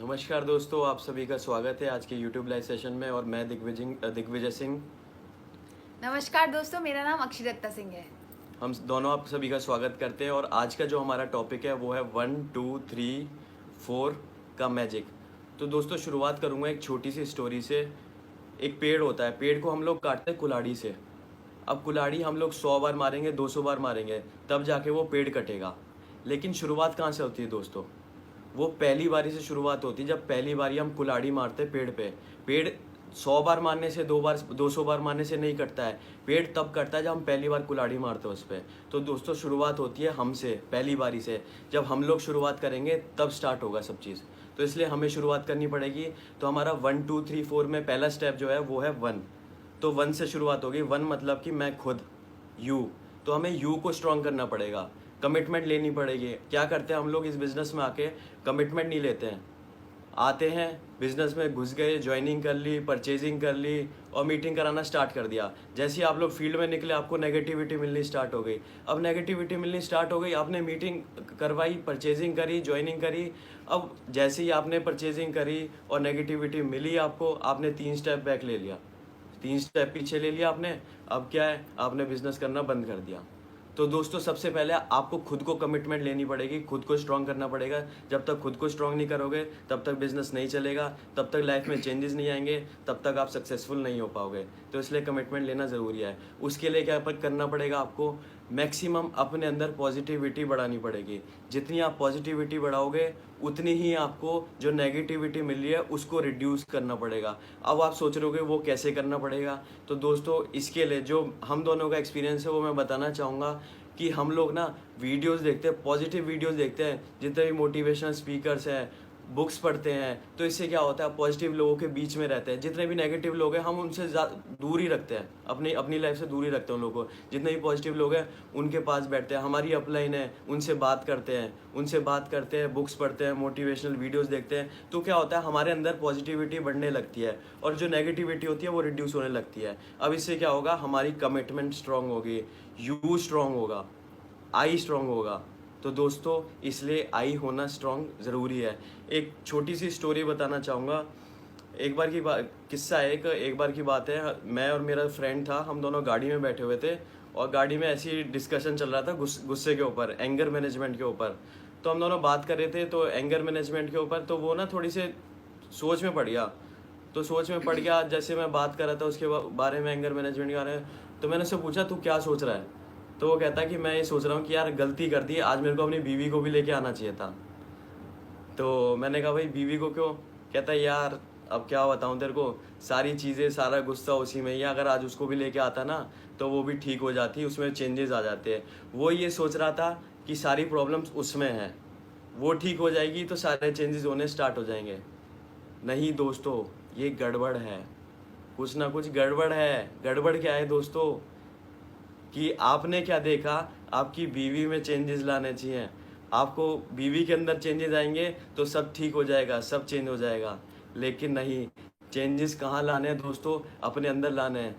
नमस्कार दोस्तों, आप सभी का स्वागत है आज के YouTube लाइव सेशन में। और मैं दिग्विजय सिंह। नमस्कार दोस्तों, मेरा नाम अक्षिदत्ता सिंह है। हम दोनों आप सभी का स्वागत करते हैं। और आज का जो हमारा टॉपिक है वो है 1 2 3 4 का मैजिक। तो दोस्तों शुरुआत करूँगा एक छोटी सी स्टोरी से। एक पेड़ होता है, पेड़ को हम लोग काटते हैं कुल्हाड़ी से। अब कुल्हाड़ी हम लोग 100 बार मारेंगे, 200 बार मारेंगे, तब जाके वो पेड़ कटेगा। लेकिन शुरुआत कहाँ से होती है दोस्तों? वो पहली बारी से शुरुआत होती है। जब पहली बारी हम कुल्हाड़ी मारते पेड़ पे, पेड़ 100 बार मारने से, 200 बार मारने से नहीं कटता है। पेड़ तब कटता है जब हम पहली बार कुल्हाड़ी मारते हैं उस पर। तो दोस्तों शुरुआत होती है हमसे, पहली बारी से। जब हम लोग शुरुआत करेंगे तब स्टार्ट होगा सब चीज़। तो इसलिए हमें शुरुआत करनी पड़ेगी। तो हमारा 1 2 3 4 में पहला स्टेप जो है वो है 1। तो 1 से शुरुआत होगी। 1 मतलब कि मैं खुद, यू। तो हमें यू को स्ट्रॉन्ग करना पड़ेगा, कमिटमेंट लेनी पड़ेगी। क्या करते हैं हम लोग इस बिज़नेस में आके? कमिटमेंट नहीं लेते हैं। आते हैं बिज़नेस में, घुस गए, ज्वाइनिंग कर ली, परचेजिंग कर ली और मीटिंग कराना स्टार्ट कर दिया। जैसे ही आप लोग फील्ड में निकले आपको नेगेटिविटी मिलनी स्टार्ट हो गई। अब नेगेटिविटी मिलनी स्टार्ट हो गई, आपने मीटिंग करवाई, परचेजिंग करी, ज्वाइनिंग करी। अब जैसे ही आपने परचेजिंग करी और नेगेटिविटी मिली आपको, आपने 3 स्टेप बैक ले लिया, 3 स्टेप पीछे ले लिया आपने। अब क्या है? आपने बिजनेस करना बंद कर दिया। तो दोस्तों सबसे पहले आपको खुद को कमिटमेंट लेनी पड़ेगी, खुद को स्ट्रॉन्ग करना पड़ेगा। जब तक खुद को स्ट्रॉन्ग नहीं करोगे तब तक बिजनेस नहीं चलेगा, तब तक लाइफ में चेंजेस नहीं आएंगे, तब तक आप सक्सेसफुल नहीं हो पाओगे। तो इसलिए कमिटमेंट लेना ज़रूरी है। उसके लिए क्या करना पड़ेगा आपको? मैक्सिमम अपने अंदर पॉजिटिविटी बढ़ानी पड़ेगी। जितनी आप पॉजिटिविटी बढ़ाओगे उतनी ही आपको जो नेगेटिविटी मिल रही है उसको रिड्यूस करना पड़ेगा। अब आप सोच रहे होगे वो कैसे करना पड़ेगा? तो दोस्तों इसके लिए जो हम दोनों का एक्सपीरियंस है वो मैं बताना चाहूँगा कि हम लोग ना वीडियोस देखते हैं, पॉजिटिव वीडियोस देखते हैं, जितने भी मोटिवेशनल स्पीकर्स हैं, बुक्स पढ़ते हैं। तो इससे क्या होता है? पॉजिटिव लोगों के बीच में रहते हैं। जितने भी नेगेटिव लोग हैं हम उनसे दूर ही रखते हैं, अपनी अपनी लाइफ से दूर ही रखते हैं उन लोगों को। जितने भी पॉजिटिव लोग हैं उनके पास बैठते हैं, हमारी अपलाइन है, उनसे बात करते हैं, बुक्स पढ़ते हैं, मोटिवेशनल वीडियोस देखते हैं। तो क्या होता है? हमारे अंदर पॉजिटिविटी बढ़ने लगती है और जो नेगेटिविटी होती है वो रिड्यूस होने लगती है। अब इससे क्या होगा? हमारी कमिटमेंट स्ट्रांग होगी, यू स्ट्रांग होगा, आई स्ट्रांग होगा। तो दोस्तों इसलिए आई होना स्ट्रांग ज़रूरी है। एक छोटी सी स्टोरी बताना चाहूँगा। एक बार की बात, किस्सा है, एक बार की बात है। मैं और मेरा फ्रेंड था, हम दोनों गाड़ी में बैठे हुए थे और गाड़ी में ऐसी डिस्कशन चल रहा था गुस्से के ऊपर, एंगर मैनेजमेंट के ऊपर। तो हम दोनों बात कर रहे थे तो एंगर मैनेजमेंट के ऊपर। तो वो ना थोड़ी सी सोच में पड़ गया। तो सोच में पड़ गया, जैसे मैं बात कर रहा था उसके बारे में, एंगर मैनेजमेंट के बारे में। तो मैंने उससे पूछा तू क्या सोच रहा है? तो वो कहता है कि मैं ये सोच रहा हूँ कि यार गलती कर दी, आज मेरे को अपनी बीवी को भी लेके आना चाहिए था। तो मैंने कहा भाई बीवी को क्यों? कहता है यार अब क्या बताऊँ तेरे को, सारी चीज़ें, सारा गुस्सा उसी में ही है। अगर आज उसको भी लेके आता ना तो वो भी ठीक हो जाती, उसमें चेंजेस आ जाते हैं। वो ये सोच रहा था कि सारी प्रॉब्लम्स उसमें हैं, वो ठीक हो जाएगी तो सारे चेंजेस होने स्टार्ट हो जाएंगे। नहीं दोस्तों, ये गड़बड़ है, कुछ ना कुछ गड़बड़ है। गड़बड़ क्या है दोस्तों? कि आपने क्या देखा? आपकी बीवी में चेंजेस लाने चाहिए। आपको बीवी के अंदर चेंजेस आएंगे तो सब ठीक हो जाएगा, सब चेंज हो जाएगा। लेकिन नहीं, चेंजेस कहाँ लाने हैं दोस्तों? अपने अंदर लाने हैं।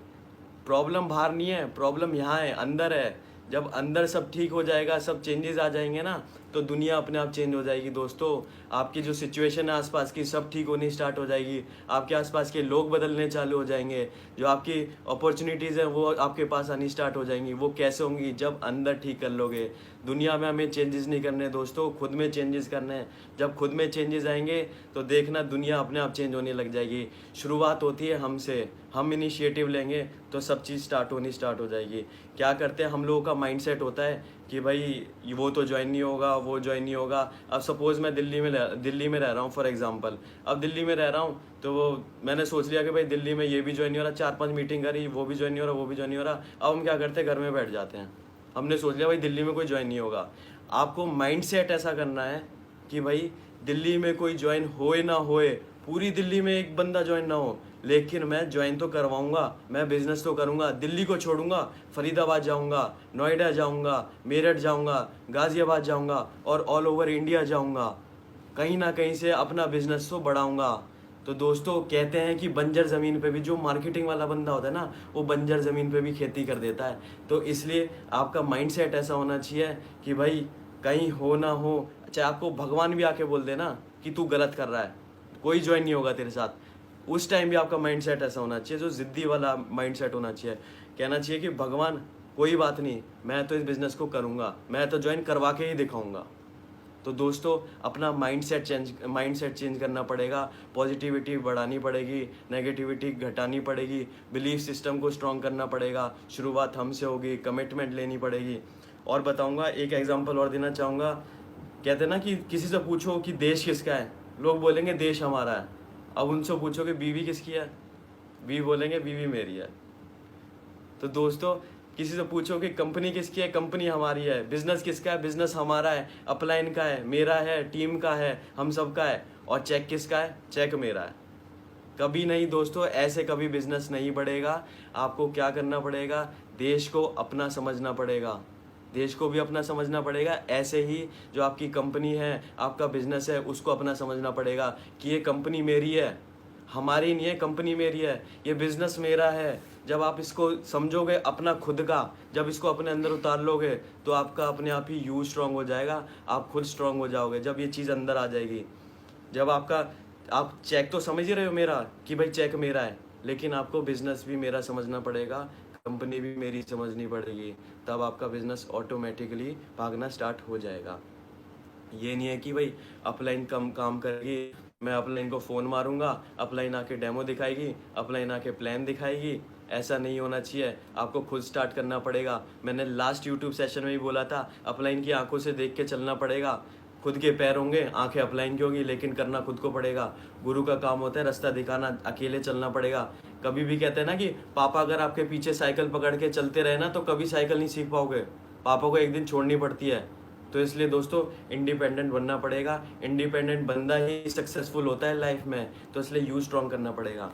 प्रॉब्लम बाहर नहीं है, प्रॉब्लम यहाँ है, अंदर है। जब अंदर सब ठीक हो जाएगा, सब चेंजेस आ जाएंगे ना, तो दुनिया अपने आप चेंज हो जाएगी दोस्तों। आपकी जो सिचुएशन है आसपास की, सब ठीक होनी स्टार्ट हो जाएगी। आपके आसपास के लोग बदलने चालू हो जाएंगे। जो आपकी अपॉर्चुनिटीज़ हैं वो आपके पास आनी स्टार्ट हो जाएंगी। वो कैसे होंगी? जब अंदर ठीक कर लोगे। दुनिया में हमें चेंजेस नहीं करने दोस्तों, खुद में चेंजेस करने हैं। जब खुद में चेंजेस आएंगे तो देखना दुनिया अपने आप चेंज होने लग जाएगी। शुरुआत होती है हमसे, हम इनिशिएटिव लेंगे तो सब चीज़ स्टार्ट हो जाएगी। क्या करते हैं हम लोगों का माइंडसेट होता है कि भाई वो तो ज्वाइन नहीं होगा, वो ज्वाइन नहीं होगा। अब सपोज़ मैं दिल्ली में रह रहा हूँ फॉर एग्जांपल। अब दिल्ली में रह रहा हूँ तो वो मैंने सोच लिया कि भाई दिल्ली में ये भी ज्वाइन नहीं हो रहा, 4-5 मीटिंग करी, वो भी ज्वाइन नहीं हो रहा, वो भी ज्वाइन नहीं हो रहा। अब हम क्या करते हैं? घर में बैठ जाते हैं। हमने सोच लिया भाई दिल्ली में कोई ज्वाइन नहीं होगा। आपको माइंडसेट ऐसा करना है कि भाई दिल्ली में कोई ज्वाइन होए ना होए, पूरी दिल्ली में एक बंदा ज्वाइन ना हो, लेकिन मैं ज्वाइन तो करवाऊंगा, मैं बिजनेस तो करूंगा। दिल्ली को छोड़ूंगा, फरीदाबाद जाऊंगा, नोएडा जाऊंगा, मेरठ जाऊंगा, गाजियाबाद जाऊंगा और ऑल ओवर इंडिया जाऊंगा। कहीं ना कहीं से अपना बिजनेस तो बढ़ाऊंगा। तो दोस्तों कहते हैं कि बंजर ज़मीन पे भी जो मार्केटिंग वाला बंदा होता है ना, वो बंजर ज़मीन पे भी खेती कर देता है। तो इसलिए आपका माइंडसेट ऐसा होना चाहिए कि भाई कहीं हो ना हो, चाहे आपको भगवान भी आके बोल दे ना कि तू गलत कर रहा है, कोई ज्वाइन नहीं होगा तेरे साथ। उस टाइम भी आपका माइंड सेट ऐसा होना चाहिए, जो ज़िद्दी वाला माइंड सेट होना चाहिए। कहना चाहिए कि भगवान कोई बात नहीं, मैं तो इस बिज़नेस को करूँगा, मैं तो ज्वाइन करवा के ही दिखाऊँगा। तो दोस्तों अपना माइंड सेट चेंज करना पड़ेगा, पॉजिटिविटी बढ़ानी पड़ेगी, नेगेटिविटी घटानी पड़ेगी, बिलीफ सिस्टम को स्ट्रॉन्ग करना पड़ेगा। शुरुआत हमसे होगी, कमिटमेंट लेनी पड़ेगी। और बताऊंगा, एक एग्जांपल और देना चाहूँगा। कहते हैं ना कि किसी से पूछो कि देश किसका है, लोग बोलेंगे देश हमारा है। अब उनसे पूछो कि बीवी किसकी है, बीवी बोलेंगे बीवी मेरी है। तो दोस्तों किसी से पूछो कि कंपनी किसकी है, कंपनी हमारी है। बिजनेस किसका है, बिजनेस हमारा है। अपलाइन का है, मेरा है, टीम का है, हम सब का है। और चेक किसका है, चेक मेरा है। कभी नहीं दोस्तों, ऐसे कभी बिजनेस नहीं बढ़ेगा। आपको क्या करना पड़ेगा, देश को अपना समझना पड़ेगा, देश को भी अपना समझना पड़ेगा। ऐसे ही जो आपकी कंपनी है, आपका बिजनेस है, उसको अपना समझना पड़ेगा कि ये कंपनी मेरी है, हमारी नहीं है, कंपनी मेरी है, ये बिजनेस मेरा है। जब आप इसको समझोगे अपना खुद का, जब इसको अपने अंदर उतार लोगे, तो आपका अपने आप ही यू स्ट्रांग हो जाएगा, आप खुद स्ट्रांग हो जाओगे जब ये चीज़ अंदर आ जाएगी। जब आप चेक तो समझ ही रहे हो मेरा कि भाई चेक मेरा है, लेकिन आपको बिजनेस भी मेरा समझना पड़ेगा, कंपनी भी मेरी समझनी पड़ेगी। तब आपका बिजनेस ऑटोमेटिकली भागना स्टार्ट हो जाएगा। ये नहीं है कि भाई अपलाइन कम काम करेगी, मैं अपलाइन को फ़ोन मारूंगा, अपलाइन आके डेमो दिखाएगी, अपलाइन आके प्लान दिखाएगी। ऐसा नहीं होना चाहिए, आपको खुद स्टार्ट करना पड़ेगा। मैंने लास्ट यूट्यूब सेशन में भी बोला था, अपलाइन की आंखों से देख के चलना पड़ेगा। खुद के पैर होंगे, आंखें अपलाइन की होगी, लेकिन करना खुद को पड़ेगा। गुरु का काम होता है रास्ता दिखाना, अकेले चलना पड़ेगा। कभी भी कहते हैं ना कि पापा अगर आपके पीछे साइकिल पकड़ के चलते रहे ना, तो कभी साइकिल नहीं सीख पाओगे, पापा को एक दिन छोड़नी पड़ती है। तो इसलिए दोस्तों इंडिपेंडेंट बनना पड़ेगा। इंडिपेंडेंट बंदा ही सक्सेसफुल होता है लाइफ में। तो इसलिए यू स्ट्रॉन्ग करना पड़ेगा।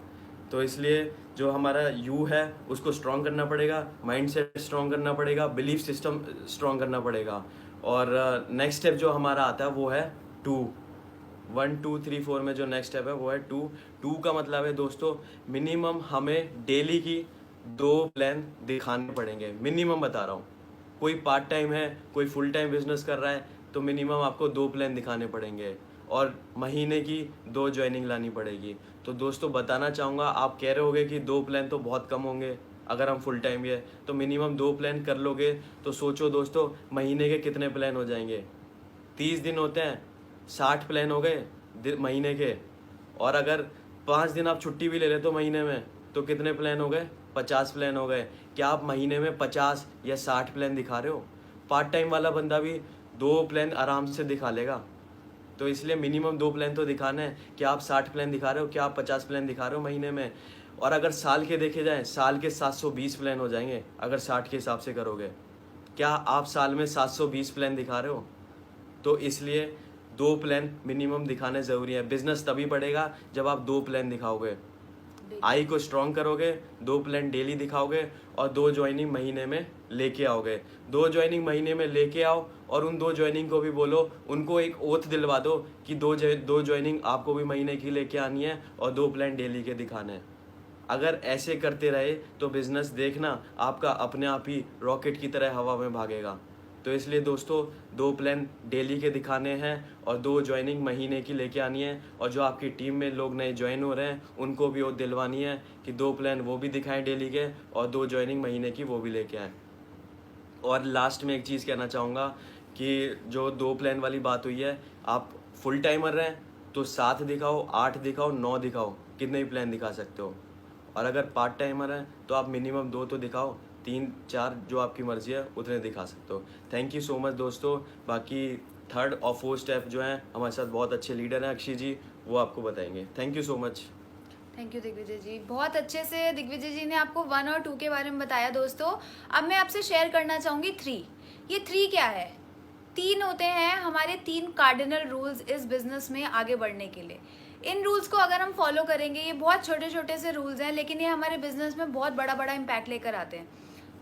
तो इसलिए जो हमारा यू है उसको स्ट्रॉन्ग करना पड़ेगा, माइंड सेट स्ट्रॉन्ग करना पड़ेगा, बिलीफ सिस्टम स्ट्रॉन्ग करना पड़ेगा। और नेक्स्ट स्टेप जो हमारा आता है वो है 2। 1 2 3 4 में जो नेक्स्ट स्टेप है वो है 2। 2 का मतलब है दोस्तों, मिनिमम हमें डेली की 2 प्लान दिखाने पड़ेंगे। मिनिमम बता रहा हूँ, कोई पार्ट टाइम है, कोई फुल टाइम बिजनेस कर रहा है, तो मिनिमम आपको 2 प्लान दिखाने पड़ेंगे। और महीने की 2 ज्वाइनिंग लानी पड़ेगी। तो दोस्तों बताना चाहूँगा, आप कह रहे होगे कि 2 प्लान तो बहुत कम होंगे अगर हम फुल टाइम भी है, तो मिनिमम 2 प्लान कर लोगे तो सोचो दोस्तों महीने के कितने प्लान हो जाएंगे। 30 दिन होते हैं, 60 प्लान हो गए महीने के। और अगर 5 दिन आप छुट्टी भी ले लेते हो महीने में, तो कितने प्लान हो गए, 50 प्लान हो गए। क्या आप महीने में 50 या 60 प्लान दिखा रहे हो? पार्ट टाइम वाला बंदा भी 2 प्लान आराम से दिखा लेगा। तो इसलिए मिनिमम 2 प्लान तो दिखाना है। क्या आप 60 प्लान दिखा रहे हो, क्या आप 50 प्लान दिखा रहे हो महीने में? और अगर साल के देखे जाएं, साल के 720 प्लान हो जाएंगे अगर 60 के हिसाब से करोगे। क्या आप साल में 720 प्लान दिखा रहे हो? तो इसलिए 2 प्लान मिनिमम दिखाने ज़रूरी है। बिजनेस तभी बढ़ेगा जब आप 2 प्लान दिखाओगे, आई को स्ट्रॉन्ग करोगे, 2 प्लान डेली दिखाओगे और 2 ज्वाइनिंग महीने में लेके आओगे। 2 ज्वाइनिंग महीने में लेके आओ और उन 2 ज्वाइनिंग को भी बोलो, उनको एक ओथ दिलवा दो कि 2 ज्वाइनिंग आपको भी महीने की लेके आनी है और 2 प्लान डेली के दिखाने हैं। अगर ऐसे करते रहे तो बिजनेस देखना आपका अपने आप ही रॉकेट की तरह हवा में भागेगा। तो इसलिए दोस्तों 2 प्लान डेली के दिखाने हैं और 2 ज्वाइनिंग महीने की लेके आनी है। और जो आपकी टीम में लोग नए ज्वाइन हो रहे हैं उनको भी वो दिलवानी है कि 2 प्लान वो भी दिखाएं डेली के और 2 ज्वाइनिंग महीने की वो भी लेके आएँ। और लास्ट में एक चीज़ कहना चाहूँगा कि जो 2 प्लान वाली बात हुई है, आप फुल टाइमर हैं तो 7 दिखाओ, 8 दिखाओ, 9 दिखाओ, कितने भी प्लान दिखा सकते हो। और अगर पार्ट टाइमर हैं तो आप मिनिमम 2 तो दिखाओ, 3 4 जो आपकी मर्जी है उतने दिखा सकते हो। थैंक यू सो मच दोस्तों। बाकी 3rd और 4th स्टेप जो हैं हमारे साथ बहुत अच्छे लीडर हैं अक्षय जी, वो आपको बताएंगे। Thank you so much. Thank you Digvijay ji, बहुत अच्छे से दिग्विजय जी ने आपको 1 और 2 के बारे में बताया दोस्तों। अब मैं आपसे शेयर करना चाहूँगी 3। ये 3 क्या है? 3 होते हैं हमारे 3 कार्डिनल रूल्स इस बिजनेस में आगे बढ़ने के लिए। इन रूल्स को अगर हम फॉलो करेंगे, ये बहुत छोटे छोटे से रूल्स हैं लेकिन ये हमारे बिजनेस में बहुत बड़ा बड़ा इम्पैक्ट लेकर आते हैं।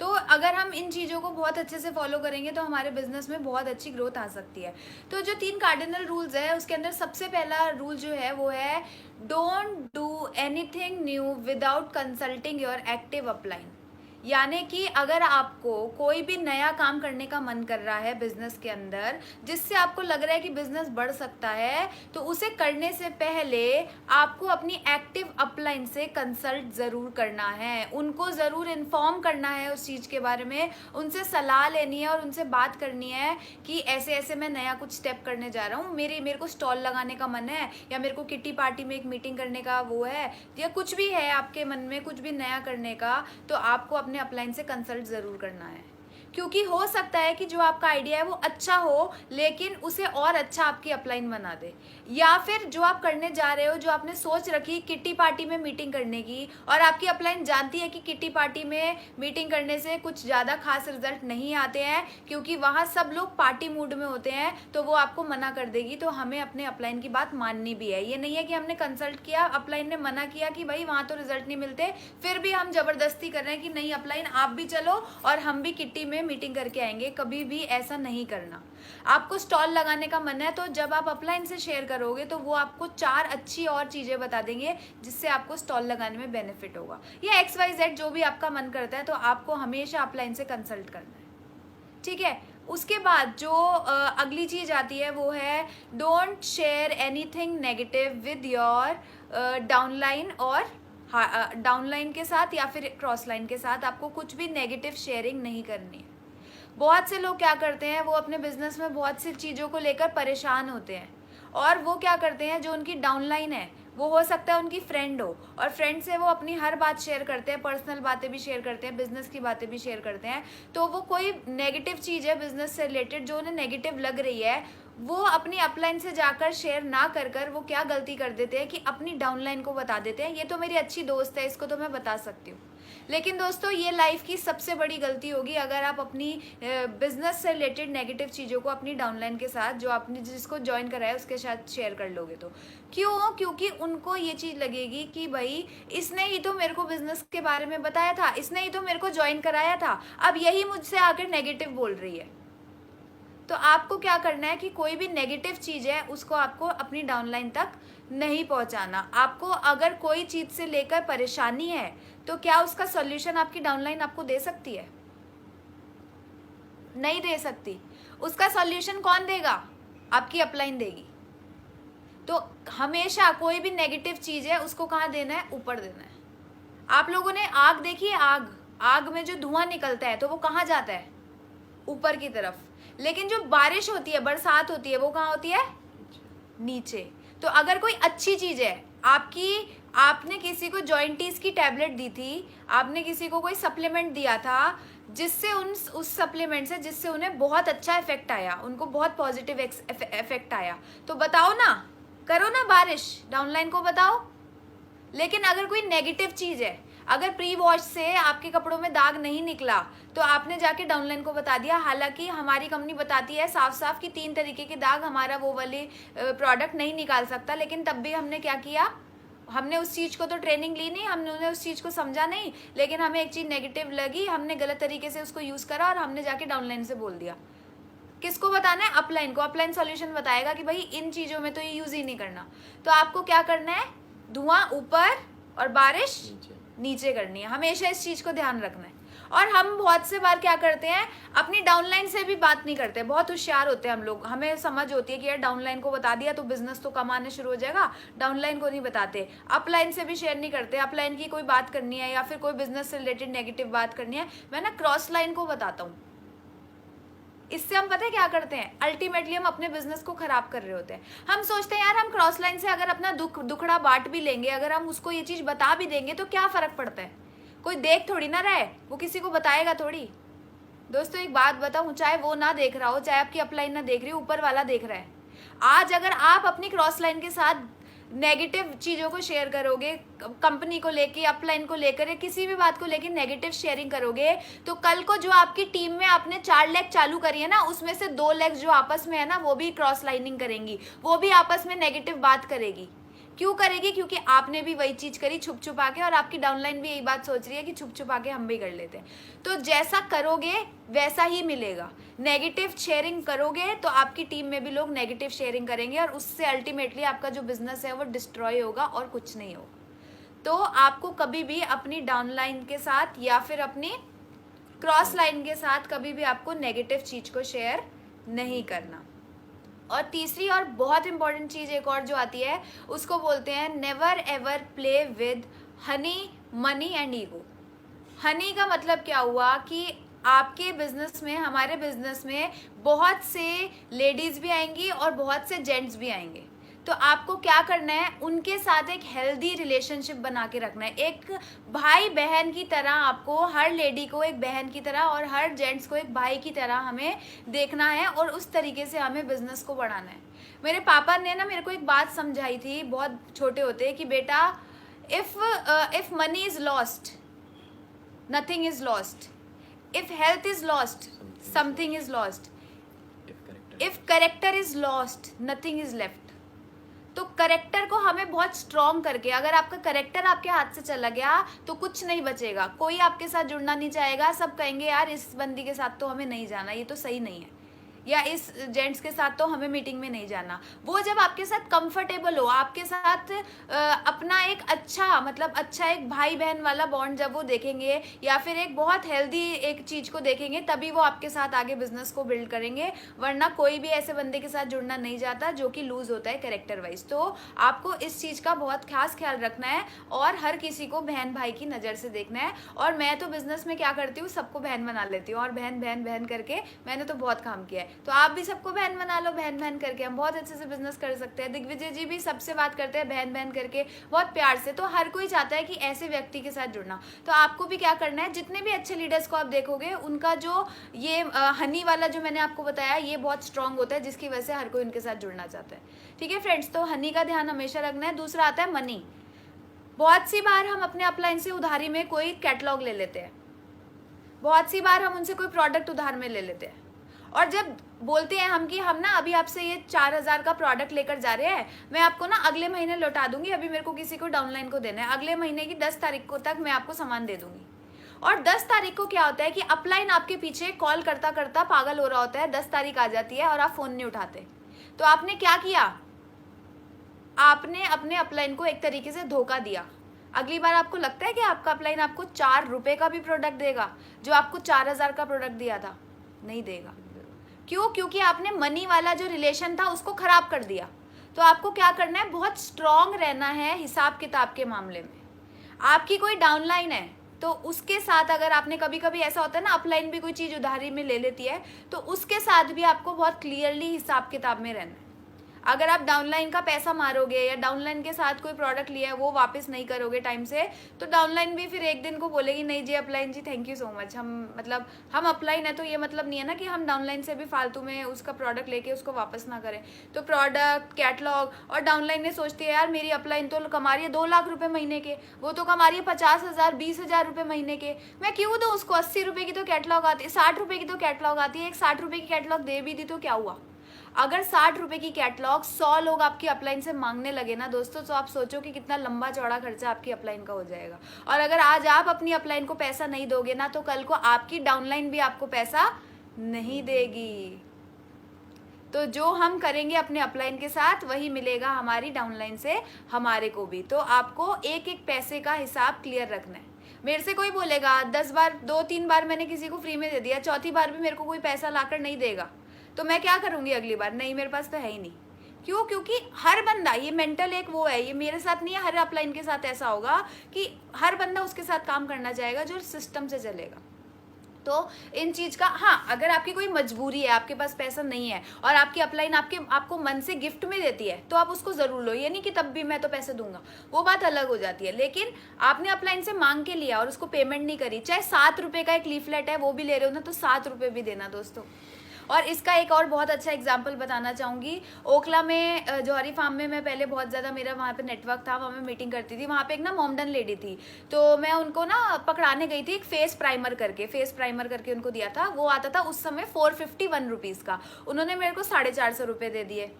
तो अगर हम इन चीज़ों को बहुत अच्छे से फॉलो करेंगे तो हमारे बिजनेस में बहुत अच्छी ग्रोथ आ सकती है। तो जो 3 कार्डिनल रूल्स है उसके अंदर सबसे पहला रूल जो है वो है, don't do anything new without consulting your active upline. यानी कि अगर आपको कोई भी नया काम करने का मन कर रहा है बिजनेस के अंदर, जिससे आपको लग रहा है कि बिजनेस बढ़ सकता है, तो उसे करने से पहले आपको अपनी एक्टिव अपलाइन से कंसल्ट ज़रूर करना है, उनको ज़रूर इन्फॉर्म करना है उस चीज़ के बारे में, उनसे सलाह लेनी है और उनसे बात करनी है कि ऐसे ऐसे मैं नया कुछ स्टेप करने जा रहा हूँ, मेरे को स्टॉल लगाने का मन है, या मेरे को किट्टी पार्टी में एक मीटिंग करने का वो है, या कुछ भी है आपके मन में कुछ भी नया करने का, तो आपको अपने अपलाइन से कंसल्ट ज़रूर करना है। क्योंकि हो सकता है कि जो आपका आइडिया है वो अच्छा हो, लेकिन उसे और अच्छा आपकी अपलाइन बना दे, या फिर जो आप करने जा रहे हो, जो आपने सोच रखी किट्टी पार्टी में मीटिंग करने की, और आपकी अपलाइन जानती है कि किट्टी पार्टी में मीटिंग करने से कुछ ज़्यादा खास रिजल्ट नहीं आते हैं, क्योंकि वहाँ सब लोग पार्टी मूड में होते हैं, तो वो आपको मना कर देगी। तो हमें अपने अपलाइन की बात माननी भी है। ये नहीं है कि हमने कंसल्ट किया, अपलाइन ने मना किया कि भाई वहाँ तो रिजल्ट नहीं मिलते, फिर भी हम जबरदस्ती कर रहे हैं कि नहीं अपलाइन आप भी चलो और हम भी किट्टी में मीटिंग करके आएंगे। कभी भी ऐसा नहीं करना। आपको स्टॉल लगाने का मन है, तो जब आप अपलाइन से शेयर करोगे तो वो आपको 4 अच्छी और चीजें बता देंगे जिससे आपको स्टॉल लगाने में बेनिफिट होगा, या XYZ जो भी आपका मन करता है। तो आपको हमेशा अपलाइन से कंसल्ट करना है, ठीक है। उसके बाद जो अगली चीज आती है वो है don't share anything negative with your downline, और डाउनलाइन के साथ या फिर क्रॉस लाइन के साथ आपको कुछ भी नेगेटिव शेयरिंग नहीं करनी है। बहुत से लोग क्या करते हैं, वो अपने बिजनेस में बहुत सी चीज़ों को लेकर परेशान होते हैं, और वो क्या करते हैं, जो उनकी डाउनलाइन है वो हो सकता है उनकी फ्रेंड हो, और फ्रेंड से वो अपनी हर बात शेयर करते हैं, पर्सनल बातें भी शेयर करते हैं, बिजनेस की बातें भी शेयर करते हैं। तो वो कोई नेगेटिव चीज़ है बिजनेस से रिलेटेड जो उन्हें नेगेटिव लग रही है, वो अपनी अपलाइन से जाकर शेयर ना कर कर वो क्या गलती कर देते हैं कि अपनी डाउनलाइन को बता देते हैं, ये तो मेरी अच्छी दोस्त है, इसको तो मैं बता सकती हूँ। लेकिन दोस्तों ये लाइफ की सबसे बड़ी गलती होगी अगर आप अपनी बिजनेस से रिलेटेड नेगेटिव चीज़ों को अपनी डाउनलाइन के साथ, जो आपने जिसको ज्वाइन कराया उसके साथ शेयर कर लोगे। तो क्यों? क्योंकि उनको ये चीज़ लगेगी कि भाई इसने ही तो मेरे को बिजनेस के बारे में बताया था, इसने ही तो मेरे को ज्वाइन कराया था, अब यही मुझसे आकर नेगेटिव बोल रही है। तो आपको क्या करना है कि कोई भी नेगेटिव चीज़ है उसको आपको अपनी डाउनलाइन तक नहीं पहुंचाना। आपको अगर कोई चीज़ से लेकर परेशानी है तो क्या उसका सॉल्यूशन आपकी डाउनलाइन आपको दे सकती है? नहीं दे सकती। उसका सॉल्यूशन कौन देगा? आपकी अपलाइन देगी। तो हमेशा कोई भी नेगेटिव चीज़ है उसको कहाँ देना है? ऊपर देना है। आप लोगों ने आग देखी है? आग में जो धुआं निकलता है तो वो कहाँ जाता है? ऊपर की तरफ। लेकिन जो बारिश होती है, बरसात होती है, वो कहाँ होती है? नीचे। तो अगर कोई अच्छी चीज है आपने किसी को जॉइंटीज की टैबलेट दी थी, आपने किसी को कोई सप्लीमेंट दिया था जिससे उस सप्लीमेंट से जिससे उन्हें बहुत अच्छा इफेक्ट आया, उनको बहुत पॉजिटिव इफेक्ट आया, तो बताओ ना, करो ना बारिश, डाउनलाइन को बताओ। लेकिन अगर कोई नेगेटिव चीज है, अगर प्री वॉश से आपके कपड़ों में दाग नहीं निकला तो आपने जाके डाउनलाइन को बता दिया। हालांकि हमारी कंपनी बताती है साफ साफ कि 3 तरीके के दाग हमारा वो वाली प्रोडक्ट नहीं निकाल सकता, लेकिन तब भी हमने क्या किया, हमने उस चीज़ को तो ट्रेनिंग ली नहीं, हमने उस चीज़ को समझा नहीं, लेकिन हमें एक चीज़ नेगेटिव लगी, हमने गलत तरीके से उसको यूज़ करा और हमने जाके डाउनलाइन से बोल दिया। किसको बताना है? अपलाइन को। अपलाइन सॉल्यूशन बताएगा कि भाई इन चीज़ों में तो ये यूज़ ही नहीं करना। तो आपको क्या करना है? धुआं ऊपर और बारिश नीचे करनी है। हमेशा इस चीज को ध्यान रखना है। और हम बहुत से बार क्या करते हैं, अपनी डाउनलाइन से भी बात नहीं करते। बहुत होशियार होते हैं हम लोग, हमें समझ होती है कि यार डाउनलाइन को बता दिया तो बिजनेस तो कम आने शुरू हो जाएगा, डाउनलाइन को नहीं बताते। अपलाइन से भी शेयर नहीं करते। अपलाइन की कोई बात करनी है या फिर कोई बिजनेस से रिलेटेड नेगेटिव बात करनी है, मैं ना क्रॉस लाइन को बताता हूँ। इससे हम पता है क्या करते हैं, अल्टीमेटली हम अपने बिजनेस को खराब कर रहे होते हैं। हम सोचते हैं यार हम क्रॉस लाइन से अगर अपना दुखड़ा बांट भी लेंगे, अगर हम उसको ये चीज बता भी देंगे तो क्या फर्क पड़ता है, कोई देख थोड़ी ना रहे, वो किसी को बताएगा थोड़ी। दोस्तों एक बात बताऊं, चाहे वो ना देख रहा हो, चाहे आपकी अपलाइन ना देख रही हो, ऊपर वाला देख रहा है। आज अगर आप अपनी क्रॉस लाइन के साथ नेगेटिव चीज़ों को शेयर करोगे, कंपनी को लेके, अपलाइन को लेकर या किसी भी बात को लेके नेगेटिव शेयरिंग करोगे, तो कल को जो आपकी टीम में आपने 4 लेग चालू करी है ना, उसमें से 2 लेग्स जो आपस में है ना, वो भी क्रॉस लाइनिंग करेंगी, वो भी आपस में नेगेटिव बात करेगी। क्यों करेगी? क्योंकि आपने भी वही चीज करी छुप छुपा के, और आपकी डाउनलाइन भी यही बात सोच रही है कि छुप छुपा के हम भी कर लेते हैं। तो जैसा करोगे वैसा ही मिलेगा। नेगेटिव शेयरिंग करोगे तो आपकी टीम में भी लोग नेगेटिव शेयरिंग करेंगे, और उससे अल्टीमेटली आपका जो बिजनेस है वो डिस्ट्रॉय होगा और कुछ नहीं होगा। तो आपको कभी भी अपनी डाउनलाइन के साथ या फिर अपनी क्रॉस लाइन के साथ कभी भी आपको नेगेटिव चीज को शेयर नहीं करना। और तीसरी और बहुत इंपॉर्टेंट चीज एक और जो आती है उसको बोलते हैं never ever play with Honey, money and ego. Honey का मतलब क्या हुआ कि आपके बिजनेस में, हमारे बिजनेस में बहुत से लेडीज भी आएंगी और बहुत से जेंट्स भी आएंगे। तो आपको क्या करना है, उनके साथ एक हेल्दी रिलेशनशिप बना के रखना है। एक भाई बहन की तरह आपको हर लेडी को एक बहन की तरह और हर जेंट्स को एक भाई की तरह हमें देखना है और उस तरीके से हमें बिजनेस को बढ़ाना है। मेरे पापा ने ना मेरे को एक बात समझाई थी बहुत छोटे होते कि बेटा, if money is lost nothing is lost, if health is lost something is lost, if character is lost nothing is left। तो करेक्टर को हमें बहुत स्ट्रॉन्ग करके, अगर आपका करेक्टर आपके हाथ से चला गया तो कुछ नहीं बचेगा, कोई आपके साथ जुड़ना नहीं चाहेगा, सब कहेंगे यार इस बंदी के साथ तो हमें नहीं जाना, ये तो सही नहीं है, या इस जेंट्स के साथ तो हमें मीटिंग में नहीं जाना। वो जब आपके साथ कंफर्टेबल हो, आपके साथ अपना एक अच्छा, मतलब अच्छा एक भाई बहन वाला बॉन्ड जब वो देखेंगे या फिर एक बहुत हेल्दी एक चीज़ को देखेंगे, तभी वो आपके साथ आगे बिजनेस को बिल्ड करेंगे। वरना कोई भी ऐसे बंदे के साथ जुड़ना नहीं चाहता जो कि लूज होता है कैरेक्टर वाइज। तो आपको इस चीज़ का बहुत खास ख्याल रखना है और हर किसी को बहन भाई की नज़र से देखना है। और मैं तो बिजनेस में क्या करती हूँ, सबको बहन बना लेती हूँ और बहन बहन बहन करके मैंने तो बहुत काम किया है। तो आप भी सबको बहन बना लो, बहन बहन करके हम बहुत अच्छे से बिजनेस कर सकते हैं। दिग्विजय जी भी सबसे बात करते हैं बहन बहन करके, बहुत प्यार से। तो हर कोई चाहता है कि ऐसे व्यक्ति के साथ जुड़ना। तो आपको भी क्या करना है, जितने भी अच्छे लीडर्स को आप देखोगे उनका जो ये हनी वाला जो मैंने आपको बताया ये बहुत स्ट्रांग होता है, जिसकी वजह से हर कोई उनके साथ जुड़ना चाहता है। ठीक है फ्रेंड्स, तो हनी का ध्यान हमेशा रखना है। दूसरा आता है मनी। बहुत सी बार हम अपने अपलाइन से उधारी में कोई कैटलॉग ले लेते हैं, बहुत सी बार हम उनसे कोई प्रोडक्ट उधार में ले लेते हैं और जब बोलते हैं हम कि हम ना अभी आपसे ये 4000 का प्रोडक्ट लेकर जा रहे हैं, मैं आपको ना अगले महीने लौटा दूंगी, अभी मेरे को किसी को डाउनलाइन को देना है, अगले महीने की 10 तारीख को तक मैं आपको सामान दे दूंगी। और 10 तारीख को क्या होता है कि अपलाइन आपके पीछे कॉल करता करता पागल हो रहा होता है, 10 तारीख आ जाती है और आप फोन नहीं उठाते। तो आपने क्या किया, आपने अपने अपलाइन को एक तरीके से धोखा दिया। अगली बार आपको लगता है कि आपका अपलाइन आपको 4 रुपए का भी प्रोडक्ट देगा जो आपको 4000 का प्रोडक्ट दिया था? नहीं देगा। क्यों? क्योंकि आपने मनी वाला जो रिलेशन था उसको खराब कर दिया। तो आपको क्या करना है, बहुत स्ट्रांग रहना है हिसाब किताब के मामले में। आपकी कोई डाउनलाइन है तो उसके साथ अगर आपने, कभी कभी ऐसा होता है ना अपलाइन भी कोई चीज़ उधारी में ले लेती है, तो उसके साथ भी आपको बहुत क्लियरली हिसाब किताब में रहना है। अगर आप डाउनलाइन का पैसा मारोगे या डाउनलाइन के साथ कोई प्रोडक्ट लिया है वो वापस नहीं करोगे टाइम से, तो डाउनलाइन भी फिर एक दिन को बोलेगी नहीं जी अपलाइन जी थैंक यू सो मच, हम अपलाइन है तो ये मतलब नहीं है ना कि हम डाउनलाइन से भी फालतू में उसका प्रोडक्ट लेके उसको वापस ना करें। तो प्रोडक्ट, कैटलॉग और डाउनलाइन ने सोचती है यार मेरी अपलाइन तो कमा रही है 2 लाख रुपये महीने के, वो तो कमा रही है 50,000 20,000 रुपये महीने के, मैं क्यों दूँ उसको? 80 रुपये की तो कैटलॉग आती है, 60 रुपये की तो कैटलॉग आती है, एक 60 रुपये की कैटलॉग दे भी दी तो क्या हुआ? अगर 60 रुपये की कैटलॉग 100 लोग आपकी अपलाइन से मांगने लगे ना दोस्तों, तो आप सोचो कि कितना लंबा चौड़ा खर्चा आपकी अपलाइन का हो जाएगा। और अगर आज आप अपनी अपलाइन को पैसा नहीं दोगे ना, तो कल को आपकी डाउनलाइन भी आपको पैसा नहीं देगी। तो जो हम करेंगे अपने अपलाइन के साथ वही मिलेगा हमारी डाउनलाइन से हमारे को भी। तो आपको एक एक पैसे का हिसाब क्लियर रखना है। मेरे से कोई बोलेगा 10 बार, 2-3 बार मैंने किसी को फ्री में दे दिया, चौथी बार भी मेरे को कोई पैसा लाकर नहीं देगा, तो मैं क्या करूंगी अगली बार? नहीं, मेरे पास तो है ही नहीं। क्यों? क्योंकि हर बंदा, ये मेंटल एक वो है, ये मेरे साथ नहीं है, हर अपलाइन के साथ ऐसा होगा कि हर बंदा उसके साथ काम करना चाहेगा जो सिस्टम से चलेगा। तो इन चीज़ का, हाँ अगर आपकी कोई मजबूरी है, आपके पास पैसा नहीं है और आपकी अपलाइन आपको मन से गिफ्ट में देती है, तो आप उसको ज़रूर लो। ये नहीं कि तब भी मैं तो पैसे दूंगा, वो बात अलग हो जाती है। लेकिन आपने अपलाइन से मांग के लिया और उसको पेमेंट नहीं करी, चाहे 7 रुपये का एक लीफलेट है वो भी ले रहे हो ना, तो 7 रुपये भी देना दोस्तों। और इसका एक और बहुत अच्छा एग्जाम्पल बताना चाहूँगी। ओखला में जौहरी फार्म में मैं पहले बहुत ज़्यादा, मेरा वहाँ पे नेटवर्क था, वहाँ मैं मीटिंग करती थी। वहाँ पे एक ना मोमडन लेडी थी, तो मैं उनको ना पकड़ाने गई थी। एक फेस प्राइमर करके उनको दिया था, वो आता था उस समय 451 रुपीज़ का। उन्होंने मेरे को 450 रुपये दे दिए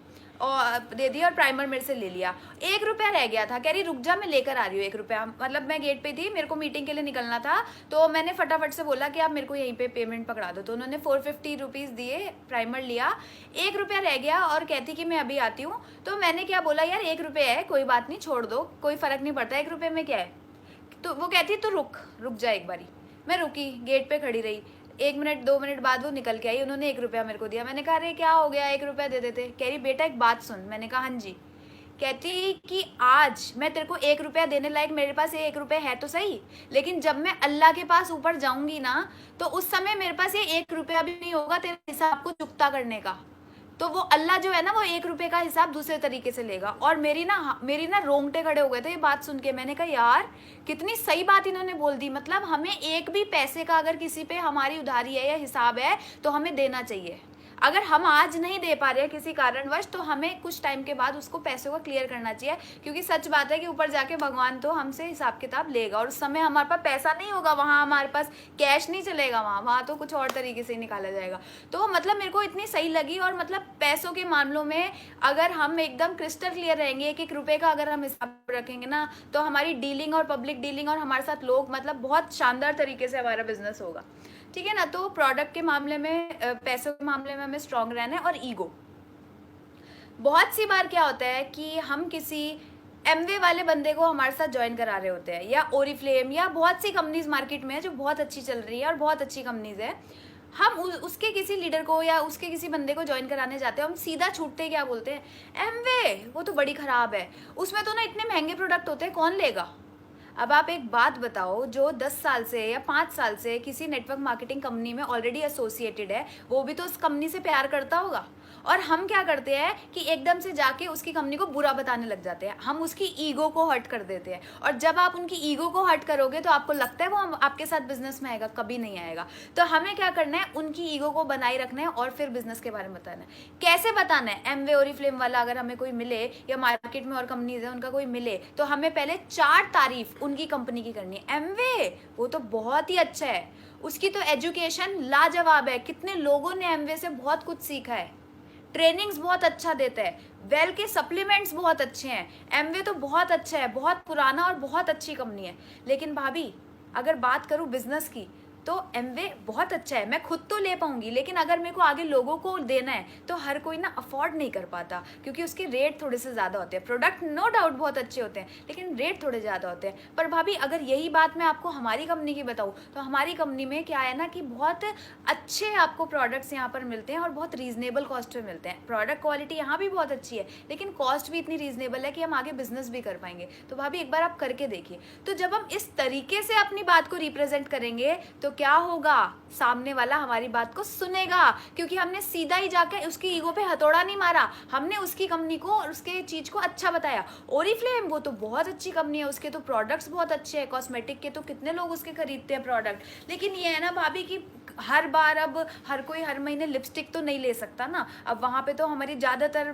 और प्राइमर मेरे से ले लिया। 1 रुपया रह गया था, कह रही रुक जा मैं लेकर आ रही हूँ 1 रुपया। मतलब मैं गेट पे थी, मेरे को मीटिंग के लिए निकलना था, तो मैंने फटाफट से बोला कि आप मेरे को यहीं पे पेमेंट पकड़ा दो। तो उन्होंने 450 रुपीज़ दिए, प्राइमर लिया, 1 रुपया रह गया और कहती कि मैं अभी आती हूँ। तो मैंने क्या बोला, यार 1 रुपया है, कोई बात नहीं, छोड़ दो, कोई फ़र्क नहीं पड़ता, 1 रुपये में क्या है। तो वो कहती तो रुक जा एक बारी। मैं रुकी, गेट पे खड़ी रही। 1 मिनट 2 मिनट बाद वो निकल के आई, उन्होंने 1 रुपया मेरे को दिया। मैंने कहा अरे क्या हो गया, 1 रुपया दे देते। कह रही बेटा एक बात सुन। मैंने कहा हाँ जी। कहती कि आज मैं तेरे को 1 रुपया देने लायक मेरे पास 1 रुपया है तो सही, लेकिन जब मैं अल्लाह के पास ऊपर जाऊंगी ना, तो उस समय मेरे पास ये 1 रुपया भी नहीं होगा तेरे हिसाब को चुकता करने का। तो वो अल्लाह जो है ना, वो 1 रुपये का हिसाब दूसरे तरीके से लेगा। और मेरी ना रोंगटे खड़े हो गए थे ये बात सुन के। मैंने कहा यार कितनी सही बात इन्होंने बोल दी। मतलब हमें एक भी पैसे का अगर किसी पे हमारी उधारी है या हिसाब है तो हमें देना चाहिए। अगर हम आज नहीं दे पा रहे हैं किसी कारणवश, तो हमें कुछ टाइम के बाद उसको पैसों का क्लियर करना चाहिए, क्योंकि सच बात है कि ऊपर जाके भगवान तो हमसे हिसाब किताब लेगा। और उस समय हमारे पास पैसा नहीं होगा, वहाँ हमारे पास कैश नहीं चलेगा, वहाँ तो कुछ और तरीके से ही निकाला जाएगा। तो मतलब मेरे को इतनी सही लगी। और मतलब पैसों के मामलों में अगर हम एकदम क्रिस्टल क्लियर रहेंगे, 1-1 रुपये का अगर हम हिसाब रखेंगे ना, तो हमारी डीलिंग और पब्लिक डीलिंग और हमारे साथ लोग मतलब बहुत शानदार तरीके से हमारा बिजनेस होगा। ठीक है ना। तो प्रोडक्ट के मामले में, पैसों के मामले में हमें स्ट्रांग रहना है। और ईगो, बहुत सी बार क्या होता है कि हम किसी एमवे वाले बंदे को हमारे साथ ज्वाइन करा रहे होते हैं, या ओरिफ्लेम, या बहुत सी कंपनीज मार्केट में है जो बहुत अच्छी चल रही है और बहुत अच्छी कंपनीज है। हम उसके किसी लीडर को या उसके किसी बंदे को ज्वाइन कराने जाते हैं, हम सीधा छूटते क्या बोलते हैं, एमवे वो तो बड़ी खराब है, उसमें तो ना इतने महंगे प्रोडक्ट होते हैं, कौन लेगा। अब आप एक बात बताओ, जो 10 साल से या 5 साल से किसी नेटवर्क मार्केटिंग कंपनी में ऑलरेडी एसोसिएटेड है, वो भी तो उस कंपनी से प्यार करता होगा। और हम क्या करते हैं कि एकदम से जाके उसकी कंपनी को बुरा बताने लग जाते हैं, हम उसकी ईगो को हर्ट कर देते हैं। और जब आप उनकी ईगो को हर्ट करोगे तो आपको लगता है वो आपके साथ बिजनेस में आएगा, कभी नहीं आएगा। तो हमें क्या करना है, उनकी ईगो को बनाए रखना है और फिर बिजनेस के बारे में बताना है। कैसे बताना है, एमवे ओरिफ्लेम वाला अगर हमें कोई मिले, या मार्केट में और कंपनीज है उनका कोई मिले, तो हमें पहले 4 तारीफ उनकी कंपनी की करनी है। एमवे वो तो बहुत ही अच्छा है, उसकी तो एजुकेशन लाजवाब है, कितने लोगों ने एमवे से बहुत कुछ सीखा है, ट्रेनिंग्स बहुत अच्छा देता है, वेल के सप्लीमेंट्स बहुत अच्छे हैं, एमवे तो बहुत अच्छा है, बहुत पुराना और बहुत अच्छी कंपनी है। लेकिन भाभी अगर बात करूं बिजनेस की, तो एमवे बहुत अच्छा है, मैं खुद तो ले पाऊंगी, लेकिन अगर मेरे को आगे लोगों को देना है तो हर कोई ना अफोर्ड नहीं कर पाता, क्योंकि उसके रेट थोड़े से ज़्यादा होते हैं। प्रोडक्ट नो डाउट बहुत अच्छे होते हैं, लेकिन रेट थोड़े ज़्यादा होते हैं। पर भाभी अगर यही बात मैं आपको हमारी कंपनी की बताऊँ, तो हमारी कंपनी में क्या है ना कि बहुत अच्छे आपको प्रोडक्ट्स यहाँ पर मिलते हैं और बहुत रीजनेबल कॉस्ट पे मिलते हैं। प्रोडक्ट क्वालिटी यहाँ भी बहुत अच्छी है, लेकिन कॉस्ट भी इतनी रीजनेबल है कि हम आगे बिजनेस भी कर पाएंगे। तो भाभी एक बार आप करके देखिए। तो जब हम इस तरीके से अपनी बात को रिप्रेजेंट करेंगे, तो क्या होगा, सामने वाला हमारी बात को सुनेगा, क्योंकि हमने सीधा ही जाकर उसकी ईगो पे हथौड़ा नहीं मारा, हमने उसकी कंपनी को और उसके चीज को अच्छा बताया। ओरिफ्लेम वो तो बहुत अच्छी कंपनी है, उसके तो प्रोडक्ट्स बहुत अच्छे हैं, कॉस्मेटिक के तो कितने लोग उसके खरीदते हैं प्रोडक्ट। लेकिन ये है ना भाभी कि हर बार अब हर कोई हर महीने लिपस्टिक तो नहीं ले सकता ना। अब वहाँ पे तो हमारी ज़्यादातर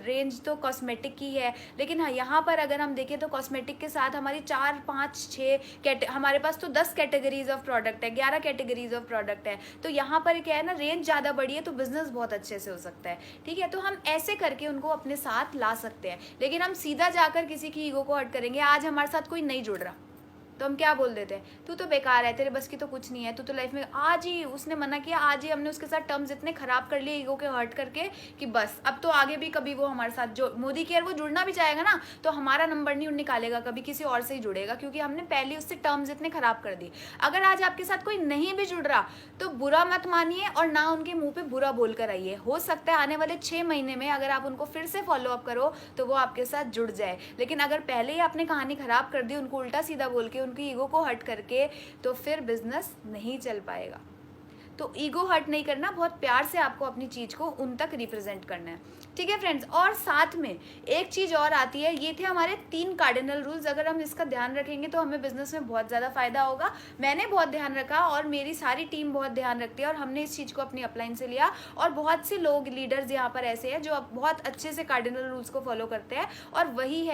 रेंज तो कॉस्मेटिक की है, लेकिन हाँ यहाँ पर अगर हम देखें तो कॉस्मेटिक के साथ हमारी 4, 5, 6 हमारे पास तो 10 कैटेगरीज ऑफ प्रोडक्ट है, 11 कैटेगरीज ऑफ प्रोडक्ट है। तो यहाँ पर क्या है ना, रेंज ज़्यादा बड़ी है तो बिजनेस बहुत अच्छे से हो सकता है। ठीक है, तो हम ऐसे करके उनको अपने साथ ला सकते हैं। लेकिन हम सीधा जाकर किसी की ईगो को हर्ट करेंगे। आज हमारे साथ कोई नहीं जुड़ रहा तो हम क्या बोल देते हैं, तू तो बेकार है, तेरे बस की तो कुछ नहीं है, तू तो लाइफ में, आज ही उसने मना किया, आज ही हमने उसके साथ टर्म्स इतने खराब कर लिए ईगो के हर्ट करके कि बस अब तो आगे भी कभी वो हमारे साथ जो मोदी केयर वो जुड़ना भी चाहेगा ना, तो हमारा नंबर नहीं निकालेगा, कभी किसी और से ही जुड़ेगा, क्योंकि हमने पहले उससे टर्म्स इतने खराब कर दिए। अगर आज आपके साथ कोई नहीं भी जुड़ रहा तो बुरा मत मानिए और ना उनके मुंह पे बुरा बोल कर आइए। हो सकता है आने वाले 6 महीने में अगर आप उनको फिर से फॉलो अप करो तो वो आपके साथ जुड़ जाए। लेकिन अगर पहले ही आपने कहानी खराब कर दी, उनको उल्टा सीधा बोल के, उनकी ईगो को हर्ट करके, तो फिर बिजनेस नहीं चल पाएगा। तो ईगो हर्ट नहीं करना, बहुत प्यार से आपको अपनी चीज को उन तक रिप्रेजेंट करना है। ठीक है फ्रेंड्स, और साथ में एक चीज और आती है, ये थे हमारे 3 कार्डिनल रूल्स। अगर हम इसका ध्यान रखेंगे तो हमें बिजनेस में बहुत ज्यादा फायदा होगा। मैंने बहुत ध्यान रखा और मेरी सारी टीम बहुत ध्यान रखती है, और हमने इस चीज को अपनी अपलाइन से लिया। और बहुत से लोग लीडर्स यहाँ पर ऐसे हैं जो बहुत अच्छे से कार्डिनल रूल्स को फॉलो करते हैं, और वही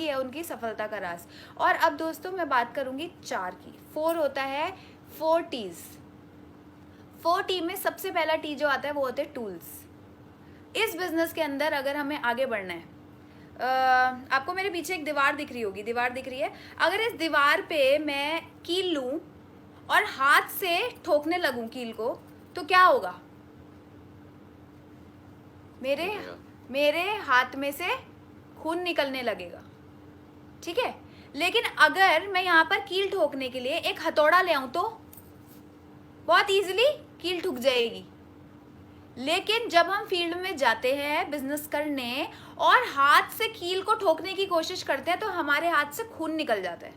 है उनकी सफलता का राज। और अब दोस्तों मैं बात करूंगी 4 की। 4 होता है 4 T's। 4 T में सबसे पहला टी जो आता है वो होते हैं टूल्स। इस बिजनेस के अंदर अगर हमें आगे बढ़ना है, आपको मेरे पीछे एक दीवार दिख रही होगी, दीवार दिख रही है। अगर इस दीवार पे मैं कील लूं और हाथ से ठोकने लगूं कील को, तो क्या होगा, मेरे हाथ में से खून निकलने लगेगा। ठीक है, लेकिन अगर मैं यहाँ पर कील ठोकने के लिए एक हथौड़ा ले आऊं तो बहुत इजीली कील ठुक जाएगी। लेकिन जब हम फील्ड में जाते हैं बिजनेस करने और हाथ से कील को ठोकने की कोशिश करते हैं तो हमारे हाथ से खून निकल जाता है।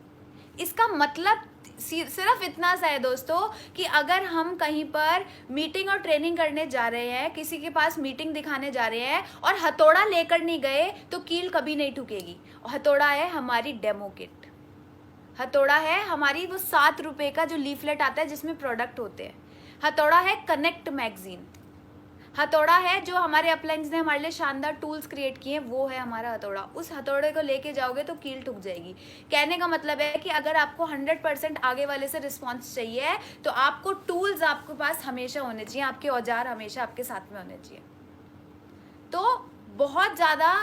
इसका मतलब सिर्फ इतना सा है दोस्तों कि अगर हम कहीं पर मीटिंग और ट्रेनिंग करने जा रहे हैं, किसी के पास मीटिंग दिखाने जा रहे हैं और हथौड़ा लेकर नहीं गए तो कील कभी नहीं ठुकेगी। हथौड़ा है हमारी डेमो किट, हथौड़ा है हमारी वो 7 रुपए का जो लीफलेट आता है जिसमें प्रोडक्ट होते हैं, हथौड़ा है कनेक्ट मैगजीन, हथौड़ा है जो हमारे अपलाइंस ने हमारे लिए शानदार टूल्स क्रिएट किए हैं, वो है हमारा हथौड़ा। उस हथौड़े को लेके जाओगे तो कील ठुक जाएगी। कहने का मतलब है कि अगर आपको 100% आगे वाले से रिस्पॉन्स चाहिए तो आपको टूल्स आपके पास हमेशा होने चाहिए, आपके औजार हमेशा आपके साथ में होने चाहिए। तो बहुत ज़्यादा